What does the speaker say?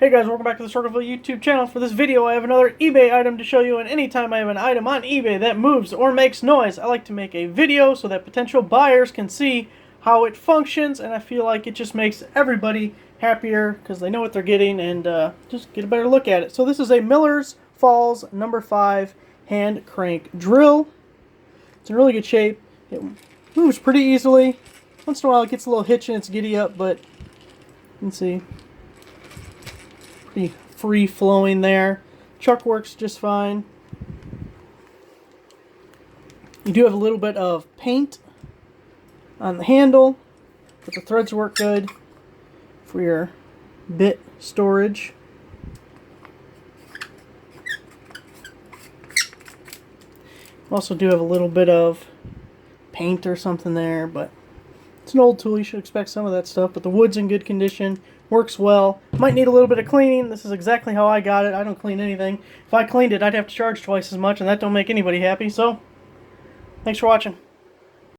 Hey guys, welcome back to the Circleville YouTube channel. For this video, I have another eBay item to show you, and anytime I have an item on eBay that moves or makes noise, I like to make a video so that potential buyers can see how it functions, and I feel like it just makes everybody happier because they know what they're getting and just get a better look at it. So this is a Miller's Falls No. 5 hand crank drill. It's in really good shape. It moves pretty easily. Once in a while it gets a little hitch and it's giddy up, but you can see pretty free flowing there. Chuck works just fine. You do have a little bit of paint on the handle, but the threads work good for your bit storage. Also do have a little bit of paint or something there, but it's an old tool. You should expect some of that stuff, but the wood's in good condition. Works well. Might need a little bit of cleaning. This is exactly how I got it. I don't clean anything. If I cleaned it, I'd have to charge twice as much, and that don't make anybody happy. So, thanks for watching.